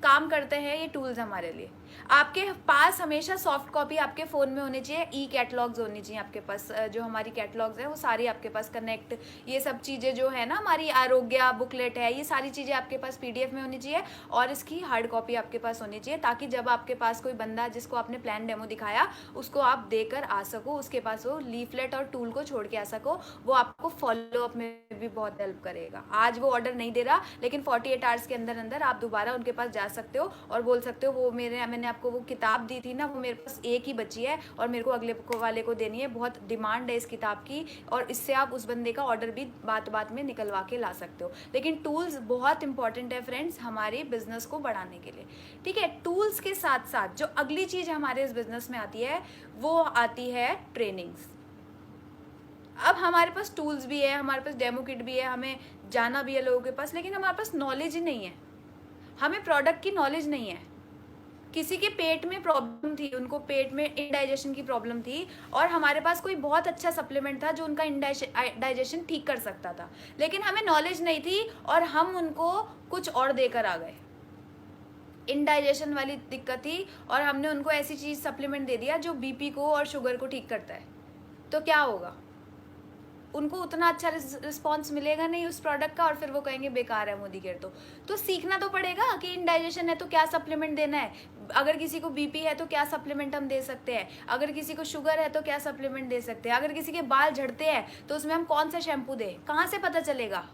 काम करते हैं ये टूल्स हमारे लिए। आपके पास हमेशा सॉफ्ट कॉपी आपके फ़ोन में होनी चाहिए, ई कैटलॉग्स होनी चाहिए आपके पास, जो हमारी कैटलॉग्स है वो सारी आपके पास, कनेक्ट ये सब चीज़ें जो है ना, हमारी आरोग्य बुकलेट है, ये सारी चीज़ें आपके पास PDF में होनी चाहिए और इसकी हार्ड कॉपी आपके पास होनी चाहिए, ताकि जब आपके पास कोई बंदा जिसको आपने प्लान डेमो दिखाया उसको आप देकर आ सको, उसके पास वो लीफलेट और टूल को छोड़ के आ सको। वो आपको फॉलोअप में भी बहुत हेल्प करेगा। आज वो ऑर्डर नहीं दे रहा लेकिन 48 आवर्स के अंदर अंदर आप दोबारा उनके पास जा सकते हो और बोल सकते हो वो मैंने आपको वो किताब दी थी ना, वो मेरे पास एक ही बची है और मेरे को अगले वाले को देनी है, बहुत डिमांड है इस किताब की। और इससे आप उस बंदे का ऑर्डर भी बात बात में निकलवा के ला सकते हो। लेकिन टूल्स बहुत इंपॉर्टेंट है फ्रेंड्स हमारे बिजनेस को बढ़ाने के लिए, ठीक है। टूल्स के साथ साथ जो अगली चीज़ हमारे इस बिजनेस में आती है वो आती है ट्रेनिंग्स। अब हमारे पास टूल्स भी है, हमारे पास डेमो किट भी है, हमें जाना भी है लोगों के पास, लेकिन हमारे पास नॉलेज ही नहीं है, हमें प्रोडक्ट की नॉलेज नहीं है। किसी के पेट में प्रॉब्लम थी, उनको पेट में इंडाइजेशन की प्रॉब्लम थी और हमारे पास कोई बहुत अच्छा सप्लीमेंट था जो उनका डाइजेशन ठीक कर सकता था, लेकिन हमें नॉलेज नहीं थी और हम उनको कुछ और देकर आ गए। इंडाइजेशन वाली दिक्कत थी और हमने उनको ऐसी चीज़ सप्लीमेंट दे दिया जो BP को और शुगर को ठीक करता है, तो क्या होगा? उनको उतना अच्छा रिस्पॉन्स मिलेगा नहीं उस प्रोडक्ट का और फिर वो कहेंगे बेकार है मोदी केयर। तो सीखना तो पड़ेगा कि इंडाइजेशन है तो क्या सप्लीमेंट देना है, अगर किसी को BP है तो क्या सप्लीमेंट हम दे सकते हैं, अगर किसी को शुगर है तो क्या सप्लीमेंट दे सकते हैं, अगर किसी के बाल झड़ते हैं तो उसमें हम कौन सा शैम्पू दें, कहाँ से पता चलेगा?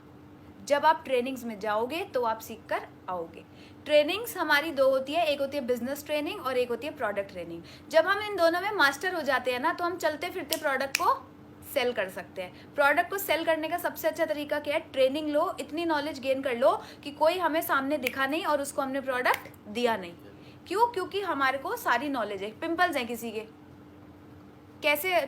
जब आप ट्रेनिंग्स में जाओगे तो आप सीख कर आओगे। ट्रेनिंग्स हमारी 2 होती है, एक होती है बिजनेस ट्रेनिंग और एक होती है प्रोडक्ट ट्रेनिंग। जब हम इन दोनों में मास्टर हो जाते हैं ना तो हम चलते फिरते प्रोडक्ट को सेल कर सकते हैं। प्रोडक्ट को सेल करने का सबसे अच्छा तरीका क्या है? ट्रेनिंग लो, इतनी नॉलेज गेन कर लो कि कोई हमें सामने दिखा नहीं और उसको हमने प्रोडक्ट दिया नहीं। क्यों? क्योंकि हमारे को सारी नॉलेज है। पिंपल्स हैं किसी के, कैसे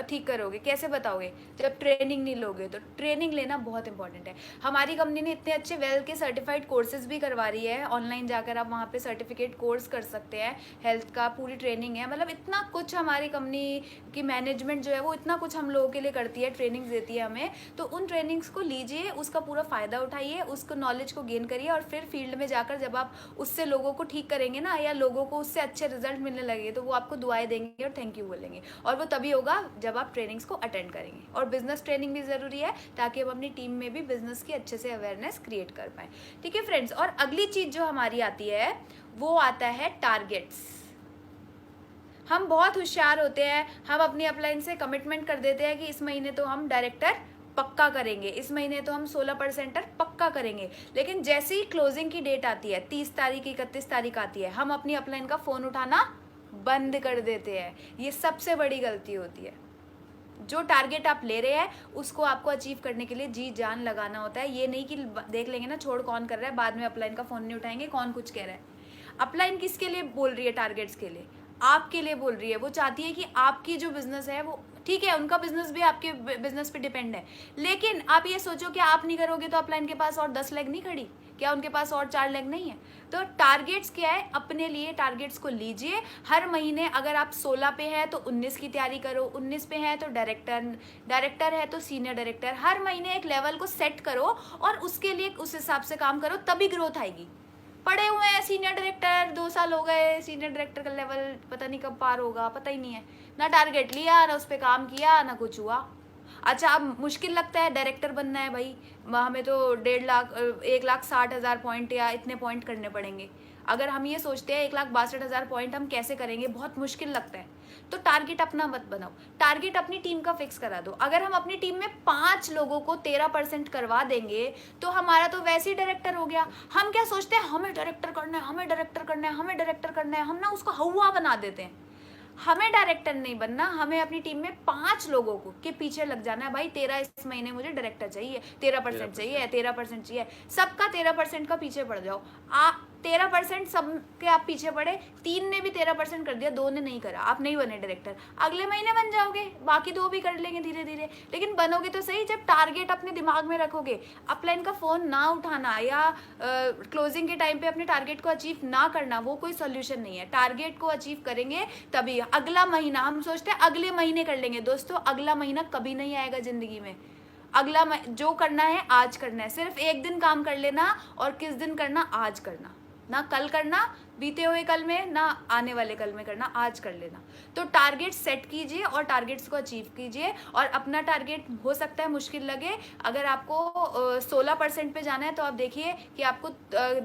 ठीक करोगे, कैसे बताओगे जब ट्रेनिंग नहीं लोगे? तो ट्रेनिंग लेना बहुत इंपॉर्टेंट है। हमारी कंपनी ने इतने अच्छे वेल के सर्टिफाइड कोर्सेज भी करवा रही है, ऑनलाइन जाकर आप वहाँ पे सर्टिफिकेट कोर्स कर सकते हैं, हेल्थ का पूरी ट्रेनिंग है। मतलब इतना कुछ हमारी कंपनी की मैनेजमेंट जो है वो इतना कुछ हम लोगों के लिए करती है, ट्रेनिंग्स देती है हमें। तो उन ट्रेनिंग्स को लीजिए, उसका पूरा फ़ायदा उठाइए, उसको नॉलेज को गेन करिए और फिर फील्ड में जाकर जब आप उससे लोगों को ठीक करेंगे ना, या लोगों को उससे अच्छे रिजल्ट मिलने लगे तो वो आपको दुआएं देंगे और थैंक यू बोलेंगे। और वो तभी होगा जब आप ट्रेनिंग्स को अटेंड करेंगे। और बिजनेस ट्रेनिंग भी ज़रूरी है ताकि हम अपनी टीम में भी बिजनेस की अच्छे से अवेयरनेस क्रिएट कर पाएँ, ठीक है फ्रेंड्स। और अगली चीज़ जो हमारी आती है वो आता है टारगेट्स। हम बहुत होशियार होते हैं, हम अपनी अपलाइन से कमिटमेंट कर देते हैं कि इस महीने तो हम डायरेक्टर पक्का करेंगे, इस महीने तो हम 16% पक्का करेंगे। लेकिन जैसे ही क्लोजिंग की डेट आती है, 30 तारीख 31 तारीख आती है, हम अपनी अपलाइन का फ़ोन उठाना बंद कर देते हैं। ये सबसे बड़ी गलती होती है। जो टारगेट आप ले रहे हैं उसको आपको अचीव करने के लिए जी जान लगाना होता है। ये नहीं कि देख लेंगे ना छोड़ कौन कर रहा है, बाद में अपलाइन का फ़ोन नहीं उठाएंगे, कौन कुछ कह रहा है। अपलाइन किसके लिए बोल रही है? टारगेट्स के लिए, आपके लिए बोल रही है। वो चाहती है कि आपकी जो बिजनेस है वो, ठीक है उनका बिजनेस भी आपके बिजनेस पे डिपेंड है, लेकिन आप ये सोचो कि आप नहीं करोगे तो अपलाइन के पास और 10 लेग नहीं खड़ी, क्या उनके पास और 4 लेग नहीं है? तो टारगेट्स क्या है? अपने लिए टारगेट्स को लीजिए। हर महीने अगर आप 16 पे है तो 19 की तैयारी करो, 19 पे है तो डायरेक्टर है तो सीनियर डायरेक्टर। हर महीने एक लेवल को सेट करो और उसके लिए उस हिसाब से काम करो, तभी ग्रोथ आएगी। पढ़े हुए हैं सीनियर डायरेक्टर, 2 साल हो गए, सीनियर डायरेक्टर का लेवल पता नहीं कब पार होगा, पता ही नहीं है, ना टारगेट लिया, ना उस पर काम किया, ना कुछ हुआ। अच्छा, अब मुश्किल लगता है डायरेक्टर बनना है भाई, हमें तो 1,60,000 पॉइंट या इतने पॉइंट करने पड़ेंगे। अगर हम ये सोचते हैं 1,62,000 पॉइंट हम कैसे करेंगे, बहुत मुश्किल लगता है, तो टारगेट अपना मत बनाओ, टारगेट अपनी टीम का फिक्स करा दो। अगर हम अपनी टीम में 5 लोगों को 13% करवा देंगे तो हमारा तो वैसे ही डायरेक्टर हो गया। हम क्या सोचते हैं, हमें डायरेक्टर करना है, हमें डायरेक्टर करना है, हमें डायरेक्टर करना है, हम ना उसको हवा बना देते हैं। हमें डायरेक्टर नहीं बनना, हमें अपनी टीम में 5 लोगों को के पीछे लग जाना है। भाई 13 इस महीने मुझे डायरेक्टर चाहिए, 13% चाहिए, 13% चाहिए, सबका 13% का पीछे पड़ जाओ। 13% सब के आप पीछे पड़े, 3 ने भी 13% कर दिया, 2 ने नहीं करा, आप नहीं बने डायरेक्टर, अगले महीने बन जाओगे, बाकी 2 भी कर लेंगे धीरे धीरे, लेकिन बनोगे तो सही जब टारगेट अपने दिमाग में रखोगे। अपलाइन का फोन ना उठाना या क्लोजिंग के टाइम पे अपने टारगेट को अचीव ना करना, वो कोई सोल्यूशन नहीं है। टारगेट को अचीव करेंगे तभी अगला महीना, हम सोचते हैं अगले महीने कर लेंगे, दोस्तों अगला महीना कभी नहीं आएगा जिंदगी में। अगला जो करना है आज करना है, सिर्फ एक दिन काम कर लेना, और किस दिन करना, आज करना, ना कल करना बीते हुए कल में, ना आने वाले कल में करना, आज कर लेना। तो टारगेट सेट कीजिए और टारगेट्स को अचीव कीजिए। और अपना टारगेट हो सकता है मुश्किल लगे, अगर आपको 16% पे जाना है तो आप देखिए कि आपको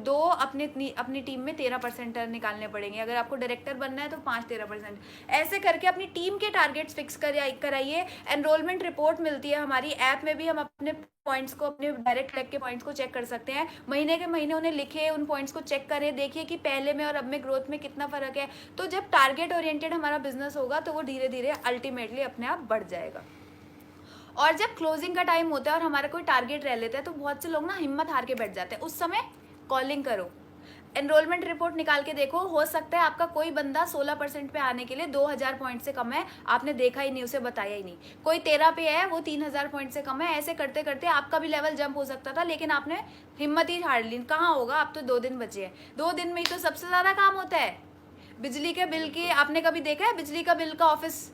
2 अपनी टीम में 13% निकालने पड़ेंगे। अगर आपको डायरेक्टर बनना है तो 5-13%, ऐसे करके अपनी टीम के टारगेट्स फिक्स कराइए। एनरोलमेंट रिपोर्ट मिलती है हमारी ऐप में भी, हम अपने पॉइंट्स को, अपने डायरेक्ट लैग के पॉइंट्स को चेक कर सकते हैं। महीने के महीने उन्हें लिखे, उन पॉइंट्स को चेक करें, देखिए कि पहले में और अब में ग्रोथ में कितना फर्क है। तो जब टारगेट ओरिएंटेड हमारा बिजनेस होगा तो वो धीरे धीरे अल्टीमेटली अपने आप बढ़ जाएगा। और जब क्लोजिंग का टाइम होता है और हमारा कोई टारगेट रह लेता है तो बहुत से लोग ना हिम्मत हार के बैठ जाते हैं। उस समय कॉलिंग करो, एनरोलमेंट रिपोर्ट निकाल के देखो, हो सकता है आपका कोई बंदा 16% पे आने के लिए 2000 पॉइंट से कम है, आपने देखा ही नहीं, उसे बताया ही नहीं। कोई 13 पे है, वो 3000 पॉइंट से कम है। ऐसे करते करते आपका भी लेवल जंप हो सकता था, लेकिन आपने हिम्मत ही हार ली। कहाँ होगा, अब तो 2 दिन बचे हैं, 2 दिन में ही तो सबसे ज्यादा काम होता है। बिजली के बिल की आपने कभी देखा है, बिजली का बिल का ऑफिस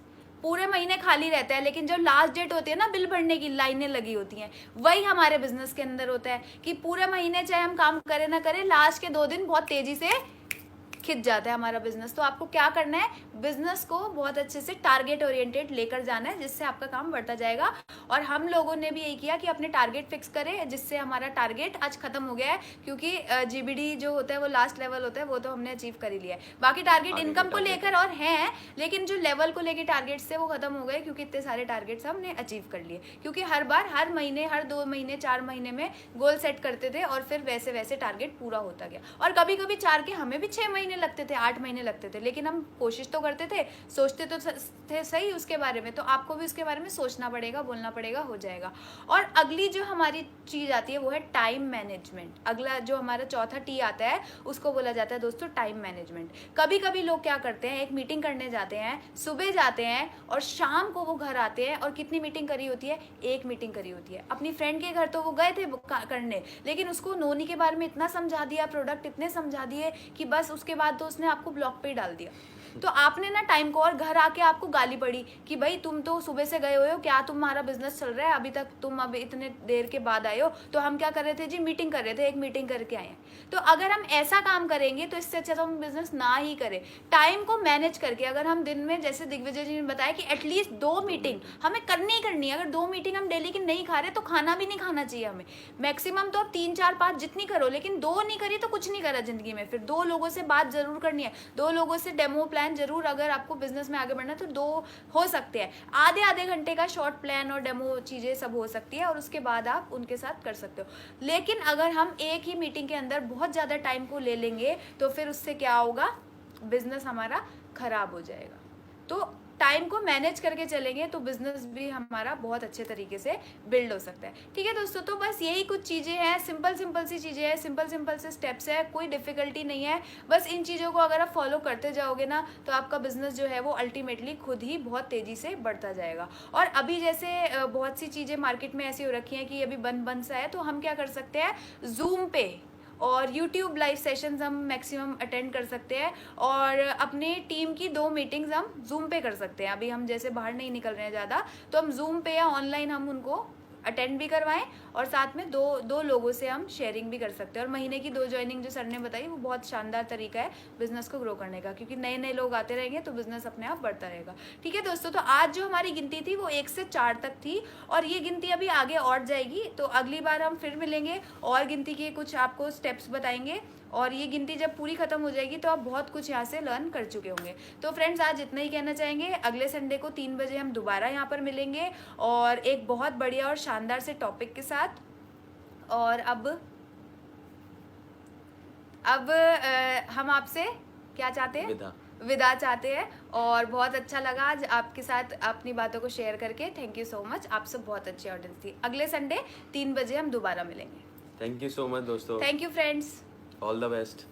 पूरे महीने खाली रहता है, लेकिन जो लास्ट डेट होती है ना बिल भरने की, लाइनें लगी होती हैं, वही हमारे बिजनेस के अंदर होता है कि पूरे महीने चाहे हम काम करें ना करें, लास्ट के 2 दिन बहुत तेजी से खिंच जाता है हमारा बिजनेस। तो आपको क्या करना है, बिजनेस को बहुत अच्छे से टारगेट ओरिएंटेड लेकर जाना है, जिससे आपका काम बढ़ता जाएगा। और हम लोगों ने भी यही किया कि अपने टारगेट फिक्स करें, जिससे हमारा टारगेट आज खत्म हो गया है, क्योंकि जीबीडी जो होता है वो लास्ट लेवल होता है, वो तो हमने अचीव कर ही लिया है। बाकी टारगेट इनकम को लेकर और हैं, लेकिन जो लेवल को लेकर टारगेट थे वो खत्म हो गए, क्योंकि इतने सारे टारगेट्स हमने अचीव कर लिए। क्योंकि हर बार, हर महीने, हर 2 महीने, 4 महीने में गोल सेट करते थे और फिर वैसे वैसे टारगेट पूरा होता गया। और कभी कभी 4 के हमें भी 6 महीने लगते थे, 8 महीने लगते थे, लेकिन हम कोशिश तो करते थे, सोचते तो थे सही उसके बारे में। तो आपको भी उसके बारे में सोचना पड़ेगा, बोलना पड़ेगा, हो जाएगा। और अगली जो हमारी चीज आती है वो है टाइम मैनेजमेंट। अगला जो हमारा चौथा टी आता है उसको बोला जाता है दोस्तों टाइम मैनेजमेंट। कभी कभी लोग क्या करते हैं, एक मीटिंग करने जाते हैं, सुबह जाते हैं और शाम को वो घर आते हैं, और कितनी मीटिंग करी होती है, 1 मीटिंग करी होती है। अपनी फ्रेंड के घर तो वो गए थे करने, लेकिन उसको नोनी के बारे में इतना समझा दिया, प्रोडक्ट इतने समझा दिए कि बस उसके बाद तो उसने आपको ब्लॉक पे ही डाल दिया। तो आपने ना टाइम को, और घर आके आपको गाली पड़ी कि भाई तुम तो सुबह से गए हुए हो, क्या तुम्हारा बिजनेस चल रहा है, अभी तक तुम अब इतने देर के बाद आए हो। तो हम क्या कर रहे थे जी, मीटिंग कर रहे थे, 1 मीटिंग करके आए हैं। तो अगर हम ऐसा काम करेंगे तो इससे अच्छा तो हम बिजनेस ना ही करें। टाइम को मैनेज करके अगर हम दिन में, जैसे दिग्विजय जी ने बताया कि एटलीस्ट 2 मीटिंग हमें करनी ही करनी है। अगर 2 मीटिंग हम डेली की नहीं खा रहे तो खाना भी नहीं खाना चाहिए हमें। मैक्सिमम तो अब 3, 4, 5 जितनी करो, लेकिन 2 नहीं करी तो कुछ नहीं करा जिंदगी में। फिर 2 लोगों से बात जरूर करनी है, 2 लोगों से डेमो प्लान जरूर, अगर आपको बिजनेस में आगे बढ़ना है तो 2 हो सकते हैं। आधे घंटे का शॉर्ट प्लान और डेमो चीजें सब हो सकती है, और उसके बाद आप उनके साथ कर सकते हो। लेकिन अगर हम एक ही मीटिंग के अंदर बहुत ज्यादा टाइम को ले लेंगे तो फिर उससे क्या होगा, बिजनेस हमारा खराब हो जाएगा। तो टाइम को मैनेज करके चलेंगे तो बिजनेस भी हमारा बहुत अच्छे तरीके से बिल्ड हो सकता है। ठीक है दोस्तों, तो बस यही कुछ चीज़ें हैं, सिंपल सी चीज़ें हैं, सिंपल से स्टेप्स है, कोई डिफिकल्टी नहीं है। बस इन चीज़ों को अगर आप फॉलो करते जाओगे ना तो आपका बिजनेस जो है वो अल्टीमेटली खुद ही बहुत तेज़ी से बढ़ता जाएगा। और अभी जैसे बहुत सी चीज़ें मार्केट में ऐसी हो रखी हैं कि अभी बंद सा है, तो हम क्या कर सकते हैं, जूम पे और यूट्यूब लाइव सेशंस हम मैक्सिमम अटेंड कर सकते हैं, और अपनी टीम की 2 मीटिंग्स हम जूम पे कर सकते हैं। अभी हम जैसे बाहर नहीं निकल रहे हैं ज़्यादा, तो हम जूम पे या ऑनलाइन हम उनको अटेंड भी करवाएं, और साथ में दो लोगों से हम शेयरिंग भी कर सकते हैं। और महीने की 2 ज्वाइनिंग जो सर ने बताई वो बहुत शानदार तरीका है बिजनेस को ग्रो करने का, क्योंकि नए लोग आते रहेंगे तो बिजनेस अपने आप बढ़ता रहेगा। ठीक है दोस्तों, तो आज जो हमारी गिनती थी वो 1 से 4 तक थी, और ये गिनती अभी आगे और जाएगी। तो अगली बार हम फिर मिलेंगे और गिनती के कुछ आपको स्टेप्स बताएंगे, और ये गिनती जब पूरी खत्म हो जाएगी तो आप बहुत कुछ यहाँ से लर्न कर चुके होंगे। तो फ्रेंड्स आज इतना ही कहना चाहेंगे। अगले संडे को 3 बजे हम दोबारा यहाँ पर मिलेंगे और एक बहुत बढ़िया और शानदार से टॉपिक के साथ। और अब हम आपसे क्या चाहते हैं? विदा चाहते हैं। और बहुत अच्छा लगा आज आपके साथ अपनी बातों को शेयर करके। Thank you so much. आप सब बहुत अच्छी ऑडियंस थी। अगले संडे 3 बजे हम दोबारा मिलेंगे। थैंक यू सो मच दोस्तों। Thank you friends. All the best.